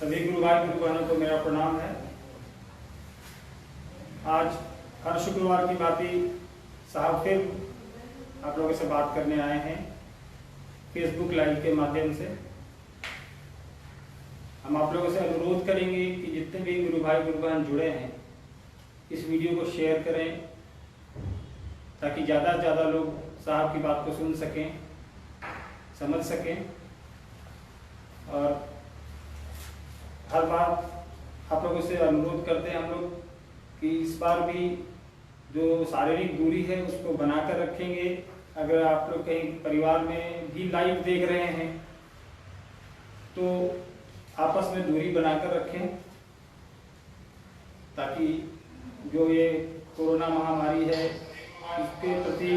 सभी गुरु भाई गुरु बहनों को मेरा प्रणाम है। आज हर शुक्रवार की भांति साहब फिर आप लोगों से बात करने आए हैं फेसबुक लाइव के माध्यम से। हम आप लोगों से अनुरोध करेंगे कि जितने भी गुरु भाई गुरु बहन जुड़े हैं इस वीडियो को शेयर करें ताकि ज़्यादा से ज़्यादा लोग साहब की बात को सुन सकें, समझ सकें। और हर बार आप लोगों से अनुरोध करते हैं हम लोग कि इस बार भी जो शारीरिक दूरी है उसको बनाकर रखेंगे। अगर आप लोग कहीं परिवार में भी लाइव देख रहे हैं तो आपस में दूरी बनाकर रखें ताकि जो ये कोरोना महामारी है इसके प्रति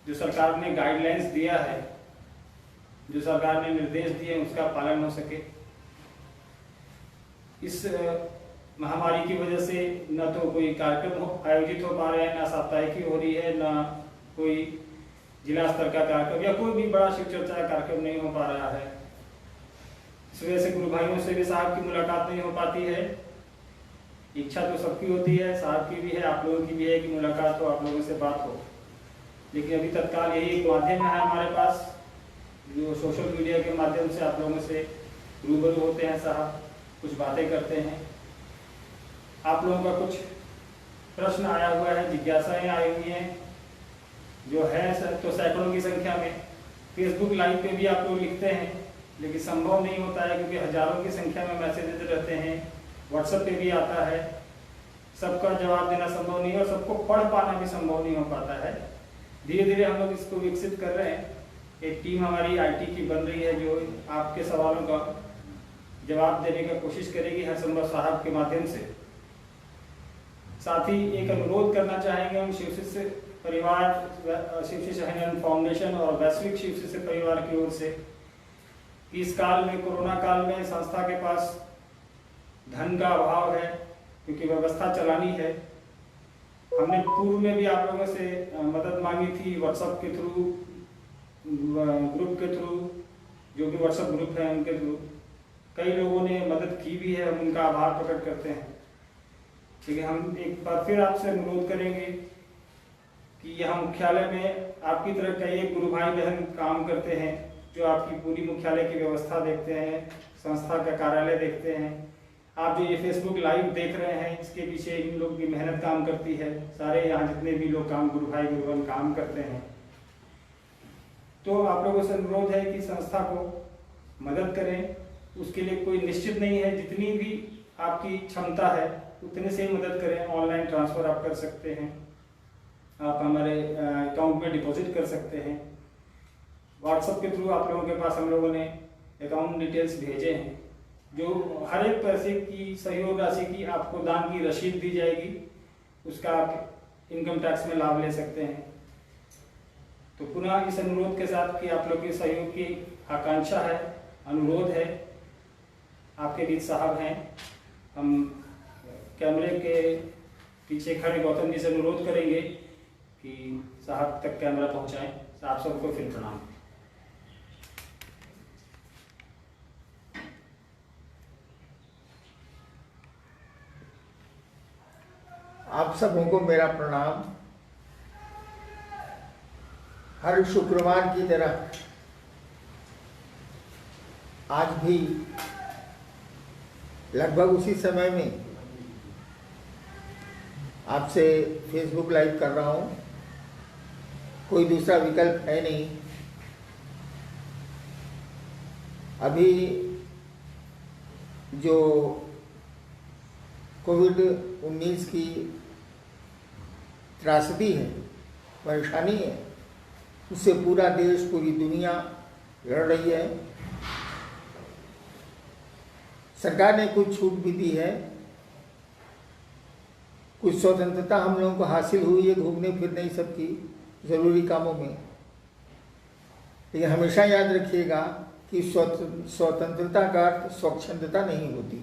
जो सरकार ने गाइडलाइंस दिया है, जो सरकार ने निर्देश दिए उसका पालन हो सके। इस महामारी की वजह से न तो कोई कार्यक्रम आयोजित हो पा रहे हैं, ना साप्ताहिकी हो रही है, ना कोई जिला स्तर का कार्यक्रम या कोई भी बड़ा शिव चर्चा कार्यक्रम नहीं हो पा रहा है। इस वजह से गुरु भाइयों से भी साहब की मुलाकात नहीं हो पाती है। इच्छा तो सबकी होती है, साहब की भी है, आप लोगों की भी है कि मुलाकात हो, आप लोगों से बात हो, लेकिन अभी तत्काल यही एक माध्यम है हमारे पास जो सोशल मीडिया के माध्यम से आप लोगों से रूबरू होते हैं। साहब कुछ बातें करते हैं, आप लोगों का कुछ प्रश्न आया हुआ है, जिज्ञासाएं आई हुई हैं जो है तो सैकड़ों की संख्या में। फेसबुक लाइव पे भी आप लोग लिखते हैं लेकिन संभव नहीं होता है क्योंकि हजारों की संख्या में मैसेजेस रहते हैं, व्हाट्सएप पे भी आता है, सबका जवाब देना संभव नहीं है और सबको पढ़ पाना भी संभव नहीं हो पाता है। धीरे धीरे हम लोग इसको विकसित कर रहे हैं। एक टीम हमारी IT की बन रही है जो आपके सवालों का जवाब देने का कोशिश करेगी हर संभव साहब के माध्यम से। साथ ही एक अनुरोध करना चाहेंगे हम शिव शिष्य परिवार, शिव शिष्य हरिजन फाउंडेशन और वैश्विक शिव शिष्य परिवार की ओर से कि इस काल में, कोरोना काल में संस्था के पास धन का अभाव है क्योंकि व्यवस्था चलानी है। हमने पूर्व में भी आप लोगों से मदद मांगी थी व्हाट्सएप के थ्रू, ग्रुप के थ्रू, जो कि व्हाट्सएप ग्रुप है उनके थ्रू कई लोगों ने मदद की भी है, हम उनका आभार प्रकट करते हैं। ठीक है, हम एक बार फिर आपसे अनुरोध करेंगे कि यहाँ मुख्यालय में आपकी तरह कई एक गुरु भाई बहन काम करते हैं जो आपकी पूरी मुख्यालय की व्यवस्था देखते हैं, संस्था का कार्यालय देखते हैं। आप जो ये फेसबुक लाइव देख रहे हैं इसके पीछे इन लोग की मेहनत काम करती है। सारे यहाँ जितने भी लोग काम गुरु भाई गुरु बहन काम करते हैं। तो आप लोगों से अनुरोध है कि संस्था को मदद करें। उसके लिए कोई निश्चित नहीं है, जितनी भी आपकी क्षमता है उतने से ही मदद करें। ऑनलाइन ट्रांसफ़र आप कर सकते हैं, आप हमारे अकाउंट में डिपॉजिट कर सकते हैं। व्हाट्सएप के थ्रू आप लोगों के पास हम लोगों ने अकाउंट डिटेल्स भेजे हैं जो हर एक पैसे की सहयोग राशि की आपको दान की रसीद दी जाएगी, उसका आप इनकम टैक्स में लाभ ले सकते हैं। तो पुनः इस अनुरोध के साथ कि आप लोग के सहयोग की आकांक्षा है, अनुरोध है। आपके बीच साहब हैं, हम कैमरे के पीछे खड़े गौतम जी से अनुरोध करेंगे कि साहब तक कैमरा पहुंचाएं। आप सबको फिर प्रणाम। आप सबों को मेरा प्रणाम। हर शुक्रवार की तरह आज भी लगभग उसी समय में आपसे फेसबुक लाइव कर रहा हूँ। कोई दूसरा विकल्प है नहीं। अभी जो कोविड-19 की त्रासदी है, परेशानी है, उससे पूरा देश, पूरी दुनिया लड़ रही है। सरकार ने कुछ छूट भी दी है, कुछ स्वतंत्रता हम लोगों को हासिल हुई है घूमने फिरने सब की ज़रूरी कामों में। लेकिन हमेशा याद रखिएगा कि स्वतंत्रता का अर्थ स्वच्छंदता नहीं होती।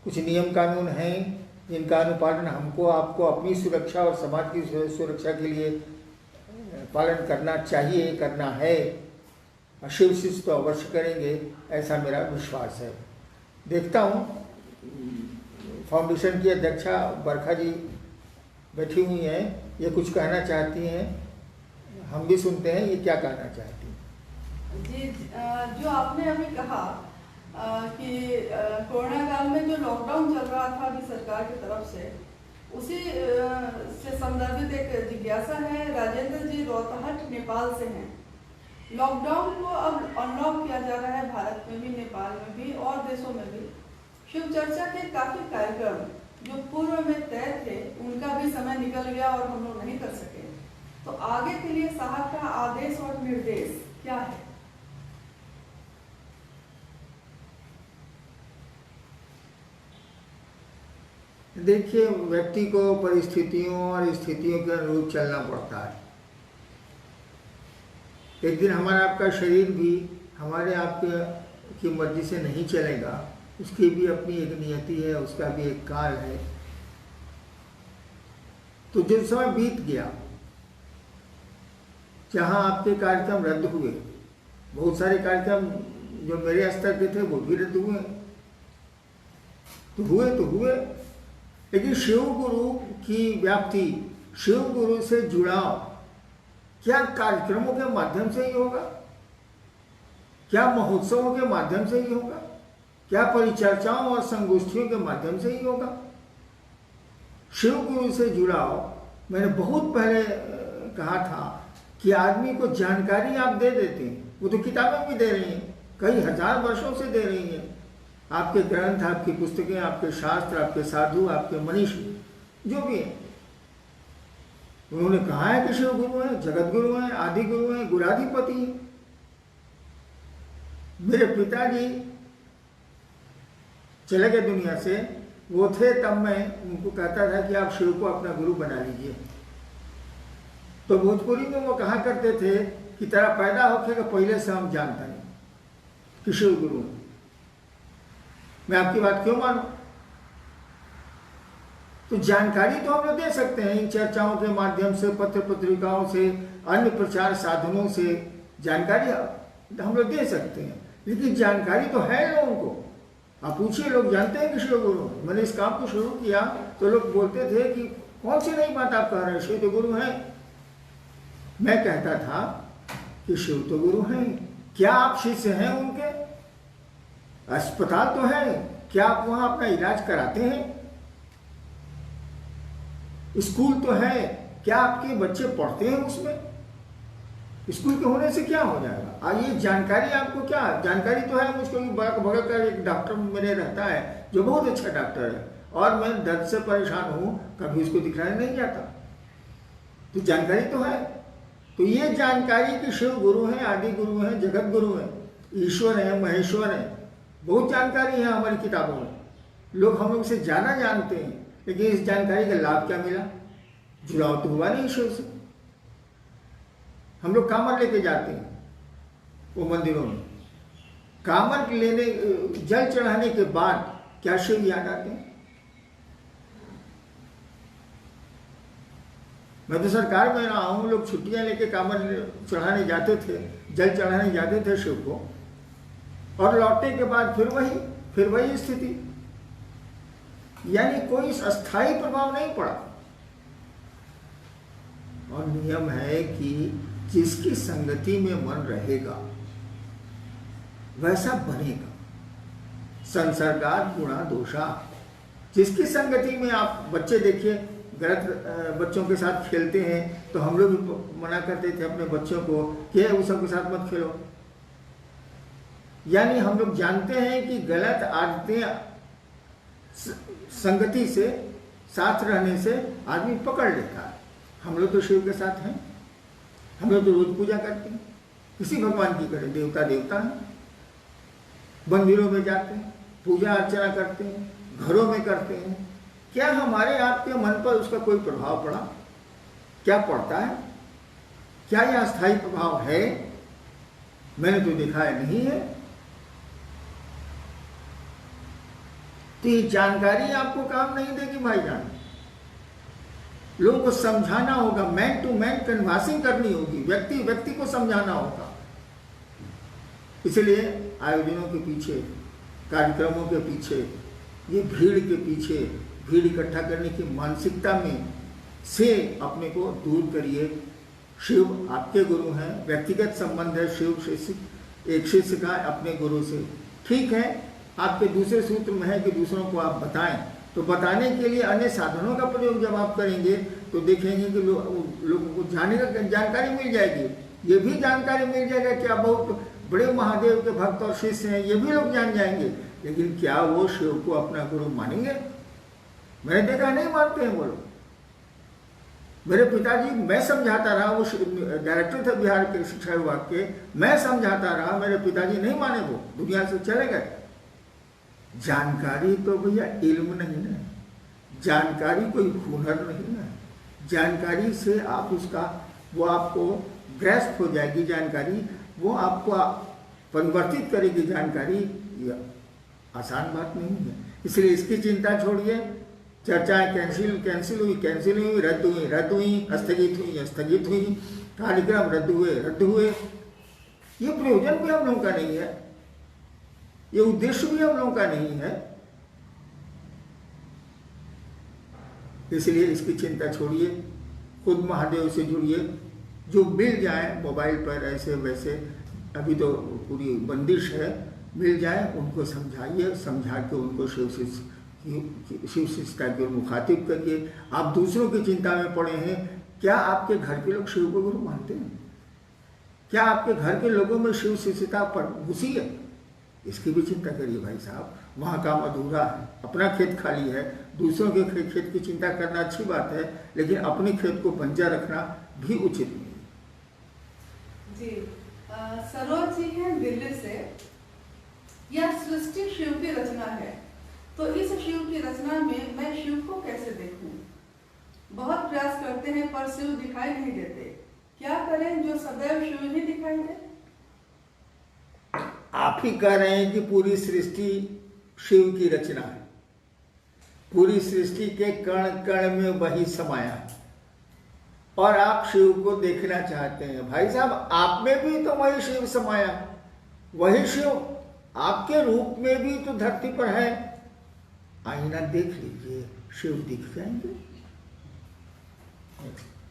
कुछ नियम कानून हैं जिनका अनुपालन हमको, आपको अपनी सुरक्षा और समाज की सुरक्षा के लिए पालन करना चाहिए, करना है। शिव शिष्य तो अवश्य करेंगे, ऐसा मेरा विश्वास है। देखता हूँ फाउंडेशन की अध्यक्षा बरखा जी बैठी हुई हैं, ये कुछ कहना चाहती हैं, हम भी सुनते हैं ये क्या कहना चाहती हैं। जी, जो आपने अभी कहा कि कोरोना काल में जो लॉकडाउन चल रहा था अभी सरकार की तरफ से, उसी से संदर्भित एक जिज्ञासा है। राजेंद्र जी रोहतहट नेपाल से हैं। लॉकडाउन को अब अनलॉक किया जा रहा है, भारत में भी, नेपाल में भी और देशों में भी। शिव चर्चा के काफी कार्यक्रम जो पूर्व में तय थे, उनका भी समय निकल गया और हम लोग नहीं कर सके। तो आगे के लिए साहब का आदेश और निर्देश क्या है? देखिए, व्यक्ति को परिस्थितियों और स्थितियों के अनुरूप चलना पड़ता है। एक दिन हमारा आपका शरीर भी हमारे आपके की मर्जी से नहीं चलेगा, उसकी भी अपनी एक नियति है, उसका भी एक काल है। तो जो समय बीत गया, जहाँ आपके कार्यक्रम रद्द हुए, बहुत सारे कार्यक्रम जो मेरे स्तर के थे वो भी रद्द हुए, तो हुए, लेकिन शिव गुरु की व्याप्ति, शिव गुरु से जुड़ाव क्या कार्यक्रमों के माध्यम से ही होगा? क्या महोत्सवों के माध्यम से ही होगा? क्या परिचर्चाओं और संगोष्ठियों के माध्यम से ही होगा? शिव गुरु से जुड़ाव, मैंने बहुत पहले कहा था कि आदमी को जानकारी आप दे देते हैं, वो तो किताबें भी दे रही हैं, कई हजार वर्षों से दे रही हैं। आपके ग्रंथ, आपकी पुस्तकें, आपके शास्त्र, आपके साधु, आपके मनीषी जो भी हैं, उन्होंने कहा है कि शिव गुरु हैं, जगत गुरु हैं, आदि गुरु हैं, गुराधिपति हैं। मेरे पिताजी चले गए दुनिया से, वो थे तब मैं उनको कहता था कि आप शिव को अपना गुरु बना लीजिए। तो भोजपुरी में वो कहा करते थे कि तेरा पैदा होके का पहले से हम जानते नहीं कि शिव गुरु हैं। मैं आपकी बात क्यों मानूं? तो जानकारी तो हम लोग दे सकते हैं इन चर्चाओं के माध्यम से, पत्र पत्रिकाओं से, अन्य प्रचार साधनों से जानकारी हम लोग दे सकते हैं, लेकिन जानकारी तो है लोगों को। आप पूछिए, लोग जानते हैं कि शिव गुरु। मैंने इस काम को शुरू किया तो लोग बोलते थे कि कौन सी नई बात आप कह रहे हैं, शिव तो गुरु हैं। मैं कहता था कि शिव तो गुरु हैं। क्या आप शिष्य हैं उनके? अस्पताल तो है, क्या आप वहां अपना इलाज कराते हैं? स्कूल तो है, क्या आपके बच्चे पढ़ते हैं उसमें? स्कूल के होने से क्या हो जाएगा? ये जानकारी आपको क्या? जानकारी तो है मुझको, बगल का एक डॉक्टर मेरे रहता है जो बहुत अच्छा डॉक्टर है, और मैं दर्द से परेशान हूं, कभी उसको दिखलाने नहीं जाता। तो जानकारी तो है। तो ये जानकारी कि शिव गुरु हैं, आदि गुरु हैं, जगत गुरु हैं, ईश्वर हैं, महेश्वर हैं, बहुत जानकारी है हमारी किताबों में। लोग हम लोग से ज़्यादा जानते हैं, लेकिन इस जानकारी का लाभ क्या मिला? जुड़ाव तो हुआ नहीं ईश्वर से। हम लोग कामर लेके जाते हैं वो मंदिरों में, कामर लेने, जल चढ़ाने के बाद क्या शिव याद आते हैं? मैं तो सरकार में रहा हूँ, लोग छुट्टियां लेके कामर चढ़ाने जाते थे, जल चढ़ाने जाते थे शिव को, और लौटने के बाद फिर वही स्थिति, यानी कोई अस्थायी प्रभाव नहीं पड़ा। और नियम है कि जिसकी संगति में मन रहेगा वैसा बनेगा। संसर्गात गुणा दोषा। जिसकी संगति में आप, बच्चे देखिए गलत बच्चों के साथ खेलते हैं, तो हम लोग भी मना करते थे अपने बच्चों को कि उस सबके साथ मत खेलो। यानी हम लोग जानते हैं कि गलत आदतें संगति से, साथ रहने से आदमी पकड़ लेता है। हम लोग तो शिव के साथ हैं, हम लोग तो रोज पूजा करते हैं, किसी भगवान की करें, देवता देवता हैं, मंदिरों में जाते हैं, पूजा अर्चना करते हैं, घरों में करते हैं। क्या हमारे आपके मन पर उसका कोई प्रभाव पड़ा? क्या पड़ता है? क्या यह अस्थायी प्रभाव है? मैंने तो देखा है नहीं है। तो ये जानकारी आपको काम नहीं देगी भाईजान। लोगों को समझाना होगा, मैन टू मैन कन्वासिंग करनी होगी, व्यक्ति व्यक्ति को समझाना होगा। इसलिए आयोजनों के पीछे कार्यक्रमों के पीछे, ये भीड़ के पीछे, भीड़ इकट्ठा करने की मानसिकता में से अपने को दूर करिए। शिव आपके गुरु हैं, व्यक्तिगत संबंध है शिव शिष्य, एक शिष्य का अपने गुरु से। ठीक है, आपके दूसरे सूत्र में है कि दूसरों को आप बताएं, तो बताने के लिए अन्य साधनों का प्रयोग जब आप करेंगे तो देखेंगे कि लोगों को जानकारी मिल जाएगी। ये भी जानकारी मिल जाएगा कि आप बहुत बड़े महादेव के भक्त और शिष्य हैं, ये भी लोग जान जाएंगे। लेकिन क्या वो शिव को अपना गुरु मानेंगे? मैंने देखा नहीं मानते हैं वो लोग। मेरे पिताजी, मैं समझाता रहा, वो डायरेक्टर थे बिहार के शिक्षा विभाग के, मैं समझाता रहा, मेरे पिताजी नहीं माने, वो दुनिया से चले गए। जानकारी तो भैया इल्म नहीं है, जानकारी कोई हुनर नहीं है। जानकारी से आप उसका, वो आपको ग्रस्त हो जाएगी जानकारी, वो आपको परिवर्तित करेगी जानकारी। ये आसान बात नहीं है, इसलिए इसकी चिंता छोड़िए। चर्चाएं कैंसिल हुई, रद्द हुई, स्थगित हुई, कार्यक्रम रद्द हुए। ये प्रयोजन भी हम लोगों का नहीं है, ये उद्देश्य भी हम लोगों का नहीं है। इसलिए इसकी चिंता छोड़िए, खुद महादेव से जुड़िए। जो मिल जाए मोबाइल पर ऐसे वैसे, अभी तो पूरी बंदिश है, मिल जाए उनको समझाइए, समझा के उनको शिव शिष्यता की ओर मुखातिब करिए। आप दूसरों की चिंता में पड़े हैं, क्या आपके घर के लोग शिव को गुरु मानते हैं? क्या आपके घर के लोगों में शिव शिष्यता पर घुसी है? इसकी भी चिंता करिए भाई साहब। वहाँ काम अधूरा है, अपना खेत खाली है, दूसरों के खेत की चिंता करना अच्छी बात है, लेकिन अपने खेत को बंजर रखना भी उचित नहीं। जी, सरोज जी हैं दिल्ली से। यह सृष्टि शिव की रचना है, तो इस शिव की रचना में मैं शिव को कैसे देखूं? बहुत प्रयास करते हैं पर शिव दिखाई नहीं देते। क्या करें जो सदैव शिव ही दिखाई दे? आप ही कह रहे हैं कि पूरी सृष्टि शिव की रचना है, पूरी सृष्टि के कण कण में वही समाया है, और आप शिव को देखना चाहते हैं। भाई साहब, आप में भी तो वही शिव समाया, वही शिव आपके रूप में भी तो धरती पर है। आईना देख लीजिए, शिव दिख जाएंगे।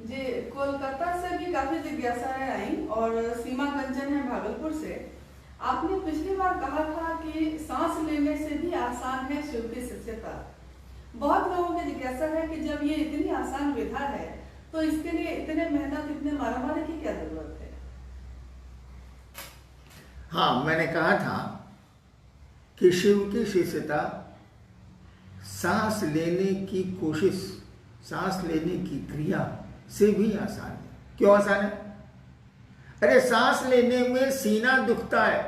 जी, कोलकाता से भी काफी जिज्ञासाएं आई, और सीमा कंचन है भागलपुर से। आपने पिछली बार कहा था कि सांस लेने से भी आसान है शिव की शिष्यता। बहुत लोगों की जिज्ञासा है कि जब ये इतनी आसान विधा है तो इसके लिए इतने मेहनत, इतने मारामारी की क्या जरूरत है? हाँ, मैंने कहा था कि शिव की शिष्यता सांस लेने की कोशिश, सांस लेने की क्रिया से भी आसान है। क्यों आसान है? अरे सांस लेने में सीना दुखता है,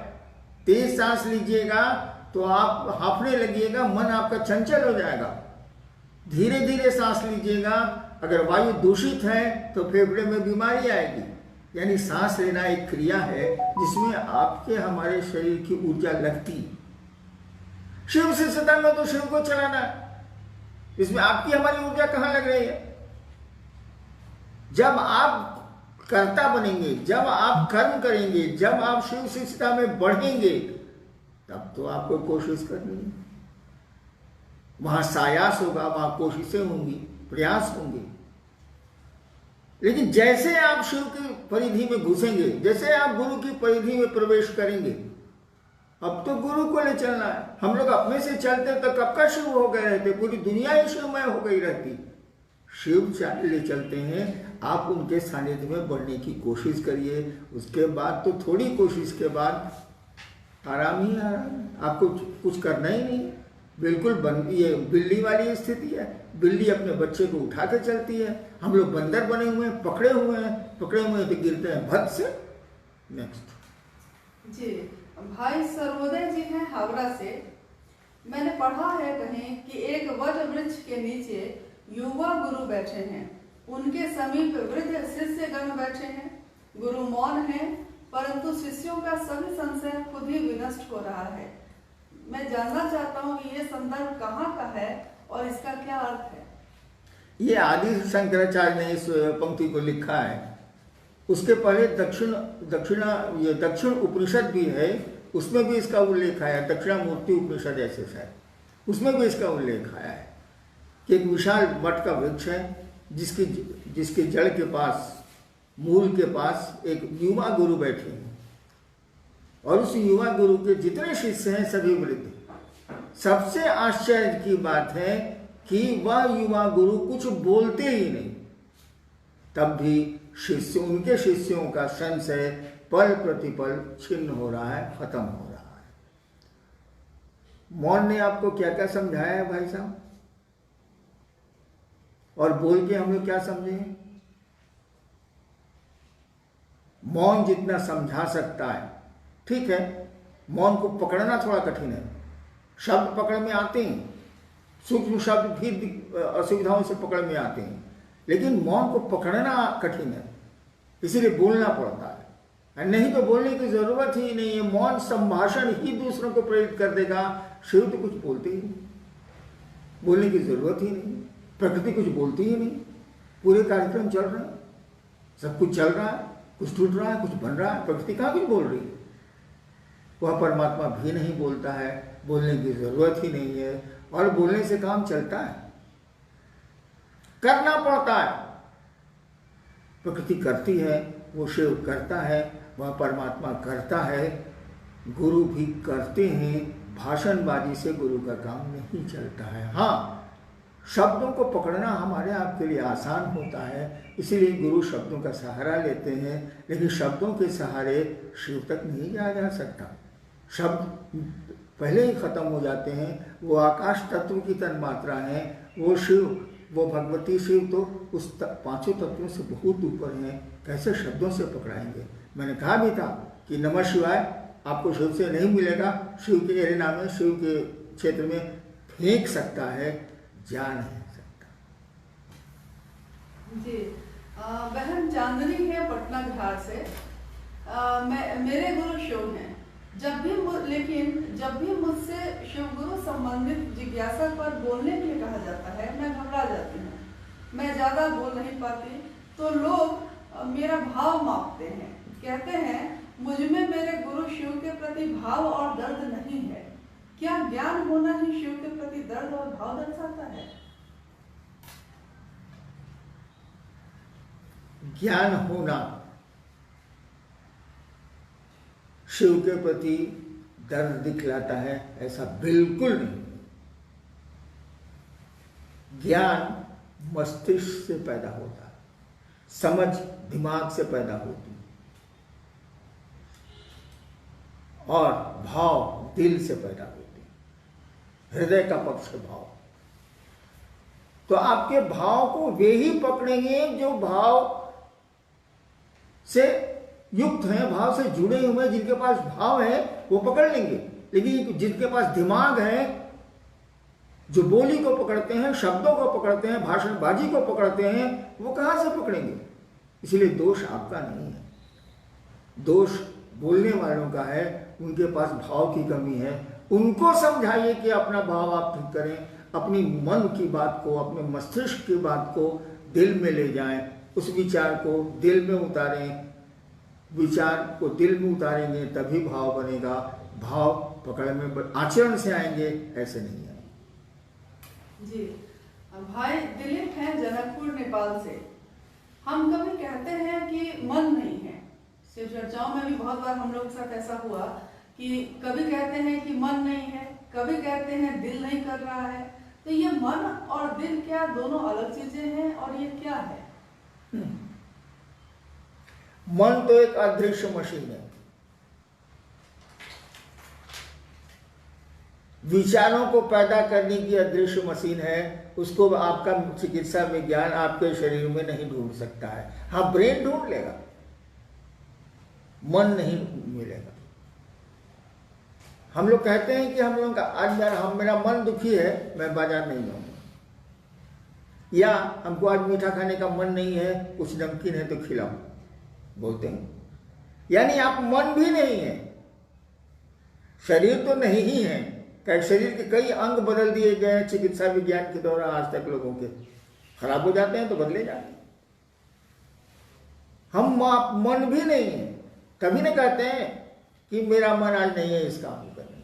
तेज सांस लीजिएगा तो आप हांफने लगिएगा, मन आपका चंचल हो जाएगा। धीरे धीरे सांस लीजिएगा, अगर वायु दूषित है तो फेफड़े में बीमारी आएगी। यानी सांस लेना एक क्रिया है जिसमें आपके हमारे शरीर की ऊर्जा लगती। शिव शिष्यता में तो शिव को चलाना है, इसमें आपकी हमारी ऊर्जा कहाँ लग रही है? जब आप कर्ता बनेंगे, जब आप कर्म करेंगे, जब आप शिव शिष्यता में बढ़ेंगे, तब तो आपको कोशिश करनी है। वहां सायास होगा, वहां कोशिशें होंगी, प्रयास होंगे। लेकिन जैसे आप शिव की परिधि में घुसेंगे, जैसे आप गुरु की परिधि में प्रवेश करेंगे, अब तो गुरु को ले चलना है। हम लोग अपने से चलते तो कब का शिव हो गए रहते, पूरी दुनिया ही शिवमय हो गई रहती। शिव ले चलते हैं, आप उनके सानिध्य में बढ़ने की कोशिश करिए। उसके बाद तो थोड़ी कोशिश के बाद आराम ही आराम, आपको कुछ करना ही नहीं। बिल्कुल ये बिल्ली वाली स्थिति है, बिल्ली अपने बच्चे को उठा के चलती है। हम लोग बंदर बने हुए हैं, पकड़े हुए हैं तो गिरते हैं भद से। नेक्स्ट जी, भाई सर्वोदय जी हैं हावड़ा से। मैंने पढ़ा है कहीं कि एक वट वृक्ष के नीचे युवा गुरु बैठे हैं, उनके समीप वृद्ध शिष्यगण बैठे हैं। गुरु मौन है, परंतु शिष्यों का सभी संशय खुद ही विनष्ट हो रहा है। मैं जानना चाहता हूँ कि ये संदर्भ कहाँ का है और इसका क्या अर्थ है? ये आदि शंकराचार्य ने इस पंक्ति को लिखा है। उसके पहले दक्षिण उपनिषद भी है उसमें भी इसका उल्लेख आया, दक्षिणामूर्ति उपनिषद ऐसे शायद, उसमें भी इसका उल्लेख आया है कि एक विशाल वट का वृक्ष है जिसके जड़ के पास, मूल के पास एक युवा गुरु बैठे हैं, और उस युवा गुरु के जितने शिष्य हैं सभी वृद्ध। सबसे आश्चर्य की बात है कि वह युवा गुरु कुछ बोलते ही नहीं, तब भी उनके शिष्यों का संशय पल प्रतिपल छिन्न हो रहा है, खत्म हो रहा है। मौन ने आपको क्या क्या समझाया है भाई साहब, और बोल के हम लोग क्या समझे? मौन जितना समझा सकता है ठीक है, मौन को पकड़ना थोड़ा कठिन है, शब्द पकड़ में आते हैं, सूक्ष्म शब्द भी असुविधाओं से पकड़ में आते हैं, लेकिन मौन को पकड़ना कठिन है, इसीलिए बोलना पड़ता है। नहीं तो बोलने की जरूरत ही नहीं है, मौन संभाषण ही दूसरों को प्रेरित कर देगा। शिव तो कुछ बोलते ही नहीं, बोलने की जरूरत ही नहीं, प्रकृति कुछ बोलती ही नहीं, पूरे कार्यक्रम चल रहे हैं, सब कुछ चल रहा है, कुछ टूट रहा है, कुछ बन रहा है, प्रकृति कहाँ कुछ बोल रही है? वह परमात्मा भी नहीं बोलता है, बोलने की जरूरत ही नहीं है, और बोलने से काम चलता है, करना पड़ता है। प्रकृति करती है, वो शिव करता है, वह परमात्मा करता है, गुरु भी करते हैं। भाषणबाजी से गुरु का काम नहीं चलता है। हाँ, शब्दों को पकड़ना हमारे आपके लिए आसान होता है, इसीलिए गुरु शब्दों का सहारा लेते हैं, लेकिन शब्दों के सहारे शिव तक नहीं जाया जा सकता। शब्द पहले ही खत्म हो जाते हैं, वो आकाश तत्व की तन्मात्रा है, वो शिव, वो भगवती शिव तो उस पांचों तत्वों से बहुत ऊपर हैं, कैसे शब्दों से पकड़ाएंगे? मैंने कहा भी था कि नमः शिवाय आपको शिव से नहीं मिलेगा, शिव के एरिना में, शिव के क्षेत्र में फेंक सकता है, जा नहीं सकता। जी, बहन चांदनी है पटना बिहार से। मेरे गुरु शिव हैं, लेकिन जब भी मुझसे शिव गुरु संबंधित जिज्ञासा पर बोलने के लिए कहा जाता है, मैं घबरा जाती हूँ, मैं ज़्यादा बोल नहीं पाती, तो लोग मेरा भाव मापते हैं, कहते हैं मुझ में मेरे गुरु शिव के प्रति भाव और दर्द नहीं है। क्या ज्ञान होना ही शिव के प्रति दर्द और भाव दर्शाता है? ज्ञान होना शिव के प्रति दर्द दिखलाता है, ऐसा बिल्कुल नहीं। ज्ञान मस्तिष्क से पैदा होता है, समझ दिमाग से पैदा होती है, और भाव दिल से पैदा होती है, हृदय का पक्ष भाव। तो आपके भाव को वे ही पकड़ेंगे जो भाव से युक्त हैं, भाव से जुड़े हुए, जिनके पास भाव है वो पकड़ लेंगे। लेकिन जिनके पास दिमाग है, जो बोली को पकड़ते हैं, शब्दों को पकड़ते हैं, भाषणबाजी को पकड़ते हैं, वो कहां से पकड़ेंगे? इसलिए दोष आपका नहीं है, दोष बोलने वालों का है, उनके पास भाव की कमी है। उनको समझाइए कि अपना भाव आप ठीक करें, अपनी मन की बात को, अपने मस्तिष्क की बात को दिल में ले जाएं, उस विचार को दिल में उतारें, विचार को दिल में उतारेंगे तभी भाव बनेगा। भाव पकड़ में आचरण से आएंगे, ऐसे नहीं आएंगे। जी, भाई दिलीप हैं जनकपुर नेपाल से। हम कभी कहते हैं कि मन नहीं है, शिव चर्चाओं में भी बहुत बार हम लोग के साथ ऐसा हुआ कि कभी कहते हैं कि मन नहीं है, कभी कहते हैं दिल नहीं कर रहा है। तो ये मन और दिल क्या दोनों अलग चीजें हैं, और ये क्या है? मन तो एक अदृश्य मशीन है, विचारों को पैदा करने की अदृश्य मशीन है, उसको आपका चिकित्सा विज्ञान आपके शरीर में नहीं ढूंढ सकता है। हाँ, ब्रेन ढूंढ लेगा, मन नहीं मिलेगा। हम लोग कहते हैं कि हम लोगों का आज मेरा मन दुखी है, मैं बाजार नहीं जाऊंगा, या हमको आज मीठा खाने का मन नहीं है, कुछ नमकीन है तो खिलाओ, बोलते हैं। यानी आप मन भी नहीं है, शरीर तो नहीं ही है। शरीर के कई अंग बदल दिए गए हैं चिकित्सा विज्ञान के द्वारा, आज तक लोगों के खराब हो जाते हैं तो बदले जाते हैं। हम मन भी नहीं है, तभी न कहते हैं कि मेरा मन आज नहीं है इस काम को करने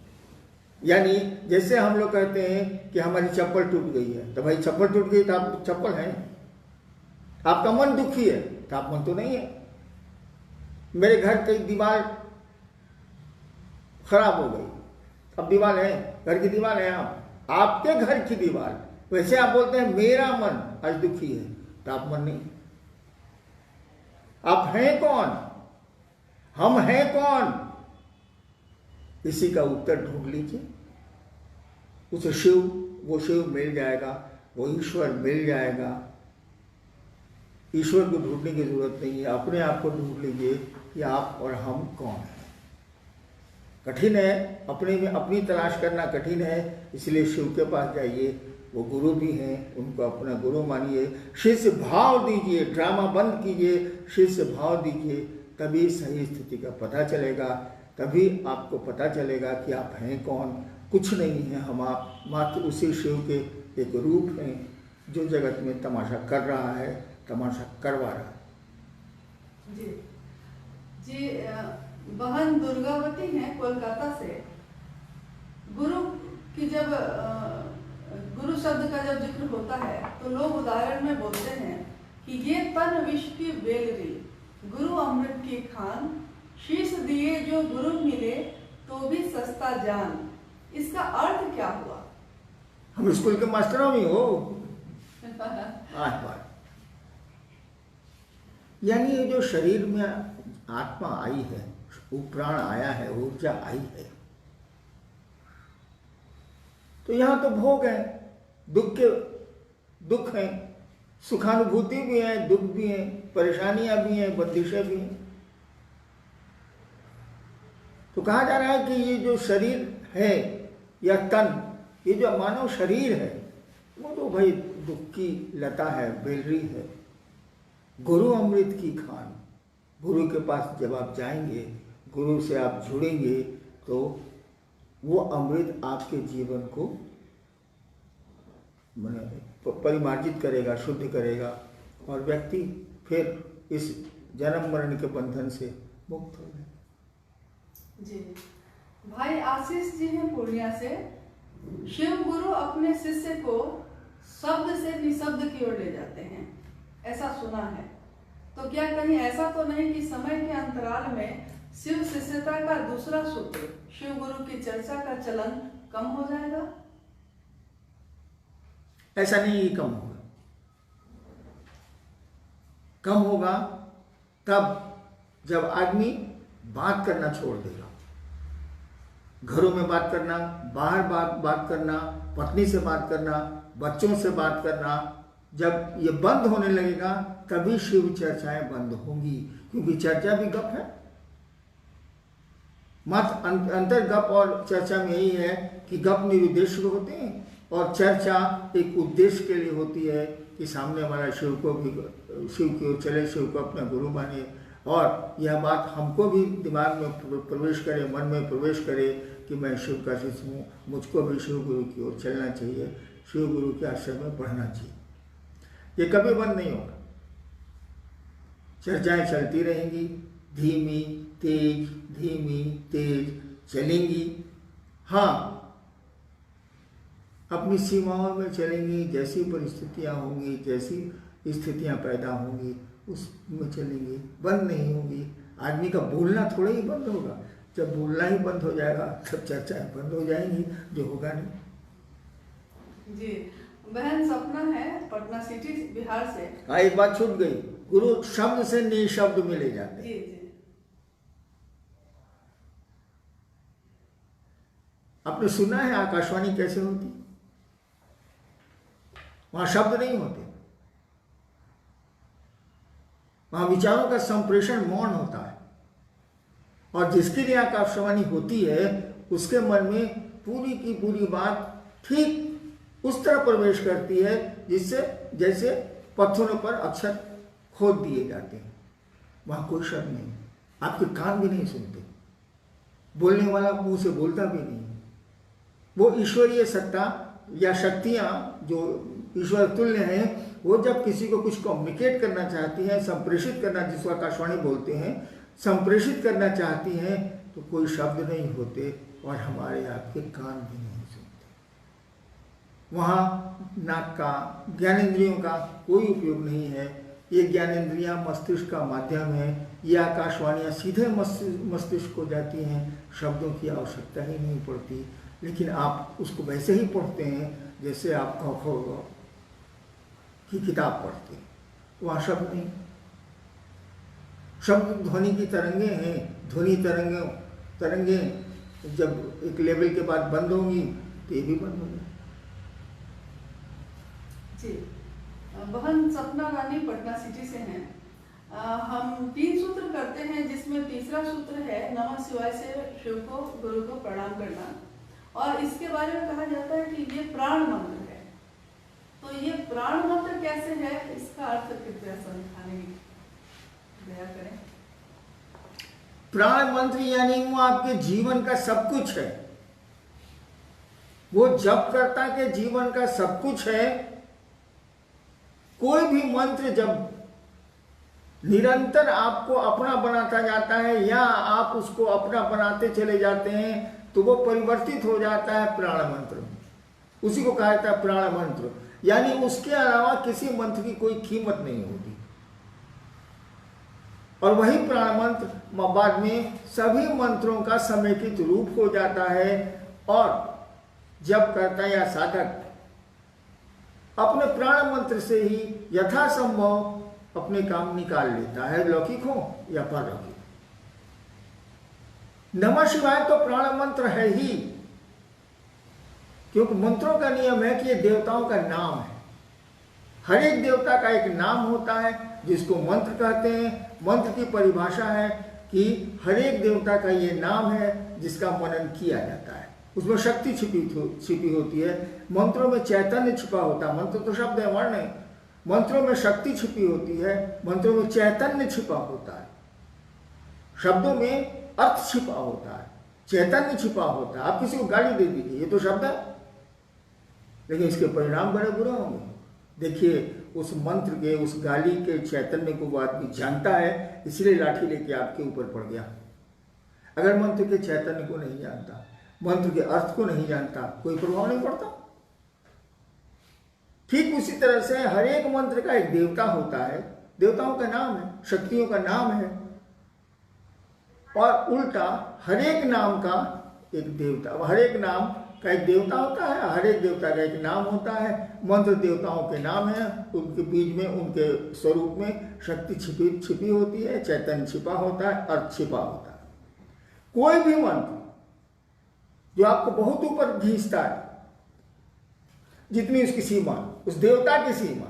के। यानी जैसे हम लोग कहते हैं कि हमारी चप्पल टूट गई है, तो भाई चप्पल टूट गई तो आप चप्पल है, आपका मन दुखी है तो आप मन तो नहीं है। मेरे घर की दीवार खराब हो गई, अब दीवार है, घर की दीवार है, आपके घर की दीवार, वैसे आप बोलते हैं मेरा मन आज दुखी है, तो आप मन नहीं। आप हैं कौन, हम हैं कौन, इसी का उत्तर ढूंढ लीजिए। उस शिव, वो शिव मिल जाएगा, वो ईश्वर मिल जाएगा। ईश्वर को ढूंढने की जरूरत नहीं है, अपने आप को ढूंढ लीजिए कि आप और हम कौन हैं। कठिन है, अपने में अपनी तलाश करना कठिन है, इसलिए शिव के पास जाइए, वो गुरु भी हैं, उनको अपना गुरु मानिए, शिव से भाव दीजिए, ड्रामा बंद कीजिए, शिव से भाव दीजिए, तभी सही स्थिति का पता चलेगा। तभी आपको पता चलेगा कि आप हैं कौन। कुछ नहीं है, हम आप मात्र उसी शिव के एक रूप हैं जो जगत में तमाशा कर रहा है, तमाशा करवा रहा है। जी जी, बहन दुर्गावती हैं कोलकाता से। गुरु की जब गुरु शब्द का जब जिक्र होता है तो लोग उदाहरण में बोलते हैं कि ये तन विष की बेलरी, गुरु अमृत की खान, शीश दिए जो गुरु मिले तो भी सस्ता जान। इसका अर्थ क्या हुआ? हम स्कूल के मास्टरों में हो आज बात, यानी ये जो शरीर में आत्मा आई है, वो प्राण आया है, ऊर्जा आई है, तो यहां तो भोग है, दुख है, सुखानुभूति भी है, दुख भी है, परेशानियां भी हैं, बंदिशें भी हैं। तो कहा जा रहा है कि ये जो शरीर है या तन, ये जो मानव शरीर है, वो तो भाई दुख की लता है, बेलरी है। गुरु अमृत की खान, गुरु के पास जब आप जाएंगे, गुरु से आप जुड़ेंगे, तो वो अमृत आपके जीवन को परिमार्जित करेगा, शुद्ध करेगा, और व्यक्ति फिर इस जन्म मरण के बंधन से मुक्त हो जाए। जी, भाई आशीष जी हैं पूर्णिया से। शिव गुरु अपने शिष्य को शब्द से निशब्द की ओर ले जाते हैं, ऐसा सुना है। तो क्या कहीं ऐसा तो नहीं कि समय के अंतराल में शिव शिष्यता का दूसरा सूत्र, शिव गुरु की चर्चा का चलन कम हो जाएगा? ऐसा नहीं ही कम होगा। कम होगा तब जब आदमी बात करना छोड़ देगा। घरों में बात करना, बाहर बात करना, पत्नी से बात करना, बच्चों से बात करना, जब ये बंद होने लगेगा तभी शिव चर्चाएं बंद होंगी, क्योंकि चर्चा भी गप है। मात्र अंतर गप और चर्चा में यही है कि गप निरुद्देश्य होते हैं और चर्चा एक उद्देश्य के लिए होती है कि सामने वाला शिव की ओर चले, शिव को अपना गुरु माने, और यह बात हमको भी दिमाग में प्रवेश करे, मन में प्रवेश करे कि मैं शिव का शिष्य हूँ, मुझको भी शिव गुरु की ओर चलना चाहिए, शिव गुरु के आश्रम में पढ़ना चाहिए। ये कभी बंद नहीं होगा, चर्चाएं चलती रहेंगी, धीमी तेज चलेंगी। हाँ, अपनी सीमाओं में चलेंगी, जैसी परिस्थितियां होंगी, जैसी स्थितियां पैदा होंगी उसमें चलेंगी, बंद नहीं होंगी। आदमी का बोलना थोड़ा ही बंद होगा, जब बोलना ही बंद हो जाएगा तब चर्चाएं बंद हो जाएंगी, जो होगा नहीं। जी, बहन सपना है पटना सिटी बिहार से। हाँ, एक बात छूट गई, गुरु शब्द से निशब्द में ले जाते हैं। जी। आपने सुना है आकाशवाणी कैसे होती? वहां शब्द नहीं होते, वहां विचारों का संप्रेषण मौन होता है, और जिसके लिए आकाशवाणी होती है उसके मन में पूरी की पूरी बात ठीक उस तरह प्रवेश करती है जिससे जैसे पत्थरों पर अक्षर खोद दिए जाते हैं। वहां कोई शब्द नहीं, आपके कान भी नहीं सुनते, बोलने वाला मुंह से बोलता भी नहीं। वो ईश्वरीय सत्ता या शक्तियां जो ईश्वर तुल्य हैं, वो जब किसी को कुछ कम्युनिकेट करना चाहती हैं, संप्रेषित करना, जिसको आकाशवाणी बोलते हैं, संप्रेषित करना चाहती हैं, तो कोई शब्द नहीं होते और हमारे आपके कान भी नहीं सुनते। वहाँ नाक का, ज्ञानेंद्रियों का कोई उपयोग नहीं है। ये ज्ञानेंद्रियाँ मस्तिष्क का माध्यम है। ये आकाशवाणियाँ सीधे मस्तिष्क को जाती हैं, शब्दों की आवश्यकता ही नहीं पड़ती। लेकिन आप उसको वैसे ही पढ़ते हैं जैसे आप क की किताब पढ़ते हैं। वहाँ शब्द नहीं, शब्द ध्वनि की तरंगे हैं। ध्वनि तरंगे जब एक लेवल के बाद बंद होंगी तो ये भी बंद होंगी। जी, बहन सपना रानी पटना सिटी से हैं। हम 3 सूत्र करते हैं, जिसमें तीसरा सूत्र है नमः शिवाय से शिव को, गुरु को प्रणाम करना, और इसके बारे में कहा जाता है कि ये प्राण मंत्र है। तो ये प्राण मंत्र कैसे है, इसका अर्थ कृपया समझाने की दया करें। प्राण मंत्र यानी वो आपके जीवन का सब कुछ है। वो जपकर्ता के जीवन का सब कुछ है। कोई भी मंत्र जब निरंतर आपको अपना बनाता जाता है या आप उसको अपना बनाते चले जाते हैं तो वो परिवर्तित हो जाता है प्राण मंत्र। उसी को कहा जाता है प्राण मंत्र, यानी उसके अलावा किसी मंत्र की कोई कीमत नहीं होती। और वही प्राण मंत्र बाद में सभी मंत्रों का समेकित रूप हो जाता है और जब करता या साधक अपने प्राण मंत्र से ही यथासंभव अपने काम निकाल लेता है, लौकिक हो या परलौकिक। नमः शिवाय तो प्राण मंत्र है ही, क्योंकि मंत्रों का नियम है कि ये देवताओं का नाम है। हर एक देवता का एक नाम होता है जिसको मंत्र कहते हैं। मंत्र की परिभाषा है कि हर एक देवता का ये नाम है जिसका मनन किया जाता है। उसमें शक्ति छिपी होती है। मंत्रों में चैतन्य छिपा होता है। मंत्र तो शब्द है, वर्ण है। मंत्रों में शक्ति छिपी होती है, मंत्रों में चैतन्य छिपा होता है। शब्दों में अर्थ छिपा होता है, चैतन्य छिपा होता है। आप किसी को गाली दे दीजिए, ये तो शब्द है, लेकिन इसके परिणाम बड़े बुरे होंगे। देखिए, उस मंत्र के, उस गाली के चैतन्य को वो आदमी जानता है, इसलिए लाठी लेके आपके ऊपर पड़ गया। अगर मंत्र के चैतन्य को नहीं जानता, मंत्र के अर्थ को नहीं जानता, कोई प्रभाव नहीं पड़ता। ठीक उसी तरह से हर एक मंत्र का एक देवता होता है, देवताओं का नाम है, शक्तियों का नाम है। और उल्टा हर एक नाम का एक देवता, हर एक नाम का एक देवता होता है, हर एक देवता का एक नाम होता है। मंत्र देवताओं के नाम है, उनके बीच में, उनके स्वरूप में शक्ति छिपी होती है, चैतन्य छिपा होता है, अर्थ छिपा होता है। कोई भी मंत्र जो आपको बहुत ऊपर खींचता है, जितनी उसकी सीमा, उस देवता की सीमा,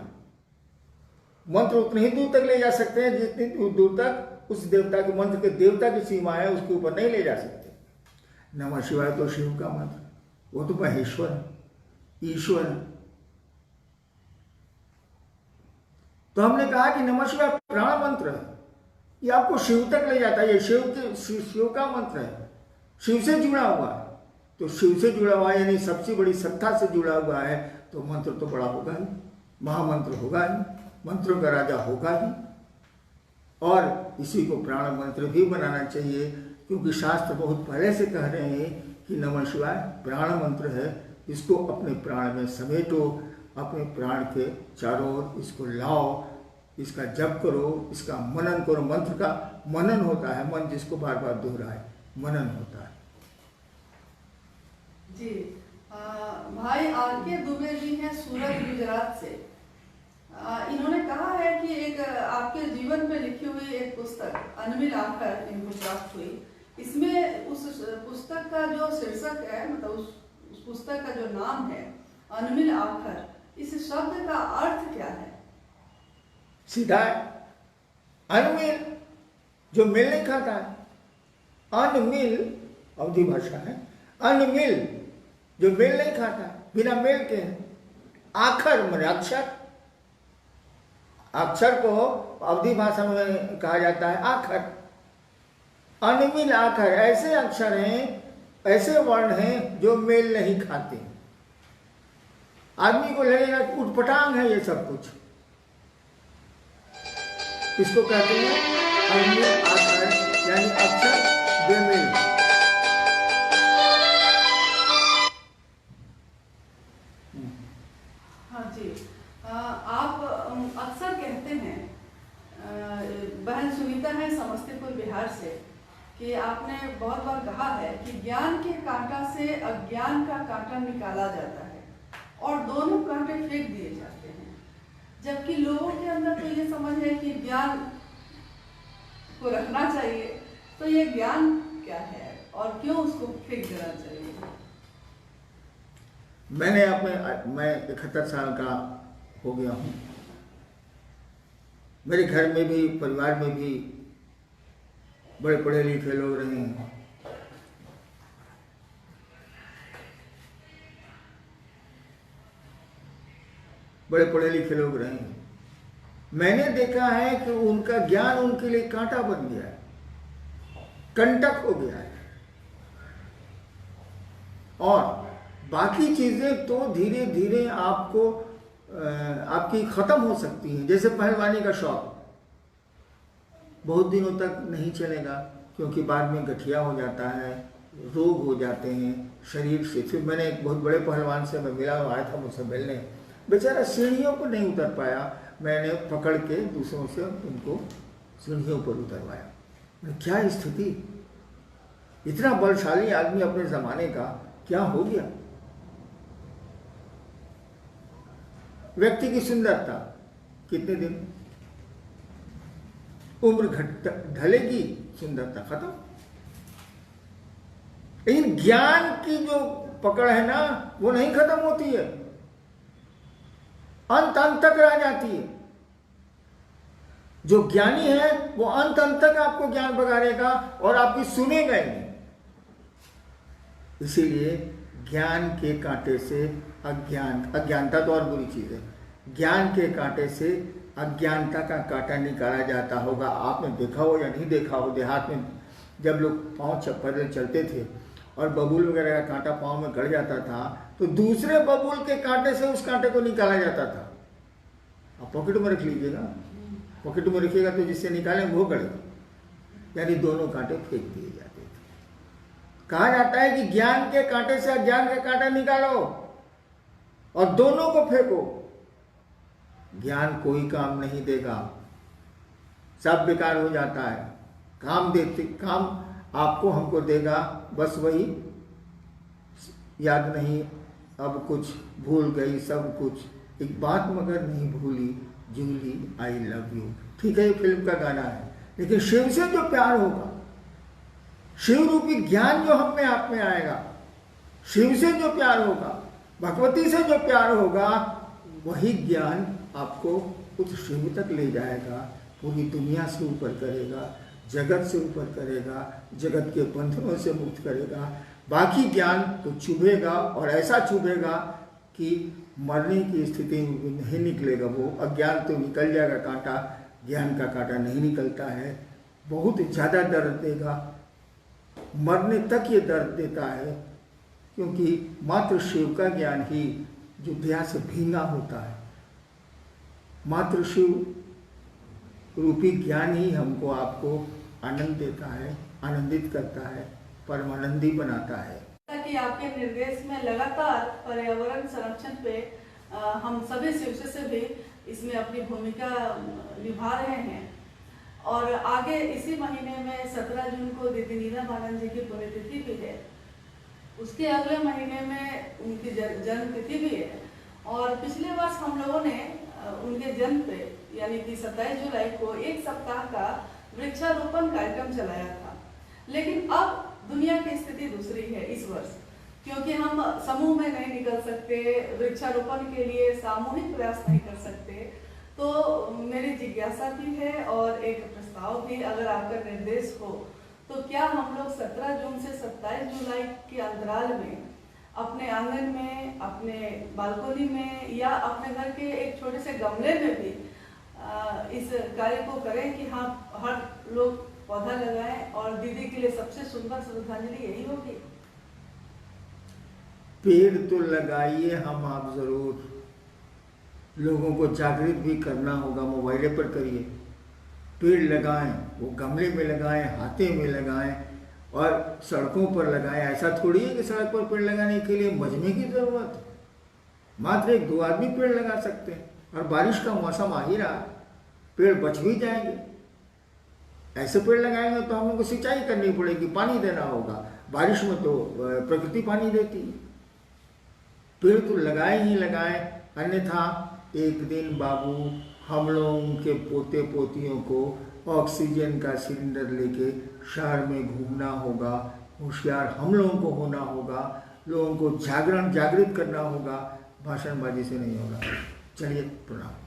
मंत्र उतनी ही दूर तक ले जा सकते हैं जितनी दूर तक उस देवता के मंत्र के देवता की सीमा है, उसके ऊपर नहीं ले जा सकते। नमः शिवाय तो शिव का मंत्र, वो तो महेश्वर है, ईश्वर है। तो हमने कहा कि नमः शिवाय प्राण मंत्र है, ये आपको शिव तक ले जाता है। ये शिव का मंत्र है, शिव से जुड़ा हुआ है। तो शिव से जुड़ा हुआ है यानी सबसे बड़ी सत्ता से जुड़ा हुआ है, तो मंत्र तो बड़ा होगा ही, महामंत्र होगा ही, मंत्रों का राजा होगा ही। और इसी को प्राण मंत्र भी बनाना चाहिए, क्योंकि शास्त्र बहुत पहले से कह रहे हैं कि नमः शिवाय प्राण मंत्र है। इसको अपने प्राण में समेटो, अपने प्राण के चारों ओर इसको लाओ, इसका जप करो, इसका मनन करो। मंत्र का मनन होता है, मन जिसको बार बार दोहराए, मनन होता है। जी, भाई आर.के. दुबे जी हैं सूरत, गुजरात से। इन्होंने कहा है कि एक आपके जीवन पे लिखी हुई एक पुस्तक अनमिल आखर इनको प्राप्त हुई। इसमें उस पुस्तक का जो शीर्षक है, मतलब उस पुस्तक का जो नाम है अनमिल आखर, इस शब्द का अर्थ क्या है? सीधा है, अनमिल जो मेल नहीं खाता है। अनमिल अवधि भाषा है, अनमिल जो मेल नहीं खाता, बिना मेल के है। आखर माने अक्षर, अक्षर को अवधि भाषा में कहा जाता है आखर। अनमिल आखर ऐसे अक्षर हैं, ऐसे वर्ण हैं जो मेल नहीं खाते। आदमी को लगेगा कि उटपटांग है ये सब कुछ। इसको कहते हैं अनमिल आखर, यानी अक्षर बेमेल। हाँ जी, आप अक्सर कहते हैं, बहन सुनीता है समस्तीपुर बिहार से, कि आपने बहुत बार कहा है कि ज्ञान के कांटा से अज्ञान का कांटा निकाला जाता है और दोनों कांटे फेंक दिए जाते हैं, जबकि लोगों के अंदर तो ये समझ है कि ज्ञान को रखना चाहिए। तो ये ज्ञान क्या है और क्यों उसको फेंक देना चाहिए? मैं 71 साल का हो गया हूँ। मेरे घर में भी, परिवार में भी बड़े पढ़े लिखे लोग रहे हैं। बड़े पढ़े लिखे लोग रहे हैं। मैंने देखा है कि उनका ज्ञान उनके लिए कांटा बन गया है, कंटक हो गया है, और बाकी चीजें तो धीरे धीरे आपको आपकी खत्म हो सकती हैं। जैसे पहलवानी का शौक बहुत दिनों तक नहीं चलेगा, क्योंकि बाद में गठिया हो जाता है, रोग हो जाते हैं शरीर से। फिर मैंने एक बहुत बड़े पहलवान से मैं मिला, आया था मुझसे मिलने, बेचारा सीढ़ियों पर नहीं उतर पाया। मैंने पकड़ के दूसरों से उनको सीढ़ियों पर उतरवाया। क्या स्थिति, इतना बलशाली आदमी अपने जमाने का क्या हो गया। व्यक्ति की सुंदरता कितने दिन, उम्र ढलेगी, सुंदरता खत्म। लेकिन ज्ञान की जो पकड़ है ना, वो नहीं खत्म होती है, अंत अंत तक रह जाती है। जो ज्ञानी है वो अंत अंत तक आपको ज्ञान बगाड़ेगा और आपकी सुनेगा ही नहीं। इसीलिए ज्ञान के कांटे से अज्ञानता तो और बुरी चीज है, ज्ञान के कांटे से अज्ञानता का कांटा निकाला जाता होगा। आपने देखा हो या नहीं देखा हो, देहात में जब लोग पाँव पैदल चलते थे और बबूल वगैरह का कांटा पाँव में गड़ जाता था, तो दूसरे बबूल के कांटे से उस कांटे को निकाला जाता था। आप पॉकेट में रख लीजिएगा, पॉकेट में रखिएगा तो जिससे निकालें वो गड़ेगा, यानी दोनों कांटे फेंक दिए जाते थे। कहा जाता है कि ज्ञान के कांटे से अज्ञान का कांटा निकालो और दोनों को फेंको। ज्ञान कोई काम नहीं देगा, सब बेकार हो जाता है। काम आपको हमको देगा बस वही, याद नहीं अब कुछ, भूल गई सब कुछ, एक बात मगर नहीं भूली, जूली आई लव यू। ठीक है, ये फिल्म का गाना है, लेकिन शिव से जो प्यार होगा, शिव रूपी ज्ञान जो हम में आप में आएगा, शिव से जो प्यार होगा, भगवती से जो प्यार होगा, वही ज्ञान आपको उस शिव तक ले जाएगा, पूरी दुनिया से ऊपर करेगा, जगत से ऊपर करेगा, जगत के बंधनों से मुक्त करेगा। बाकी ज्ञान तो चुभेगा, और ऐसा चुभेगा कि मरने की स्थिति में नहीं निकलेगा। वो अज्ञान तो निकल जाएगा कांटा, ज्ञान का कांटा नहीं निकलता है, बहुत ज़्यादा दर्द देगा, मरने तक ये दर्द देता है, क्योंकि मात्र शिव का ज्ञान ही जो दया से भींगा होता है, मात्र शिव रूपी ज्ञान ही हमको आपको आनंद देता है, आनंदित करता है, परमानंदी बनाता है। कि आपके निर्देश में लगातार पर्यावरण संरक्षण पे हम सभी शिवसे से भी इसमें अपनी भूमिका निभा रहे हैं, और आगे इसी महीने में 17 जून को दीदी नीना बानन जी की पुण्यतिथि भी है, उसके अगले महीने में उनकी जन्म तिथि भी है। और पिछले वर्ष हम लोगों ने उनके जन्म पे यानी कि 27 जुलाई को एक सप्ताह का वृक्षारोपण कार्यक्रम चलाया था। लेकिन अब दुनिया की स्थिति दूसरी है इस वर्ष, क्योंकि हम समूह में नहीं निकल सकते, वृक्षारोपण के लिए सामूहिक प्रयास नहीं कर सकते। तो मेरी जिज्ञासा भी है और एक प्रस्ताव भी, अगर आपका निर्देश हो तो क्या हम लोग 17 जून से 27 जुलाई के अंतराल में अपने आंगन में, अपने बालकोनी में या अपने घर के एक छोटे से गमले में भी इस कार्य को करें कि हाँ, हर लोग पौधा लगाएं, और दीदी के लिए सबसे सुंदर श्रद्धांजलि यही होगी। पेड़ तो लगाइए हम आप जरूर, लोगों को जागृत भी करना होगा, मोबाइल पर करिए, पेड़ लगाएं, वो गमले में लगाएं, हाथे में लगाएं और सड़कों पर लगाएं। ऐसा थोड़ी है कि सड़क पर पेड़ लगाने के लिए मजमे की जरूरत है, मात्र 1-2 आदमी पेड़ लगा सकते हैं, और बारिश का मौसम आ ही रहा, पेड़ बच भी जाएंगे। ऐसे पेड़ लगाएंगे तो हम लोग को सिंचाई करनी पड़ेगी, पानी देना होगा। बारिश में तो प्रकृति पानी देती है। पेड़ तो लगाए ही लगाए, अन्यथा एक दिन बाबू हम लोगों के पोते पोतियों को ऑक्सीजन का सिलेंडर लेके शहर में घूमना होगा। होशियार हम लोगों को होना होगा, लोगों को जागृत करना होगा, भाषणबाजी से नहीं होगा। चलिए, प्रणाम।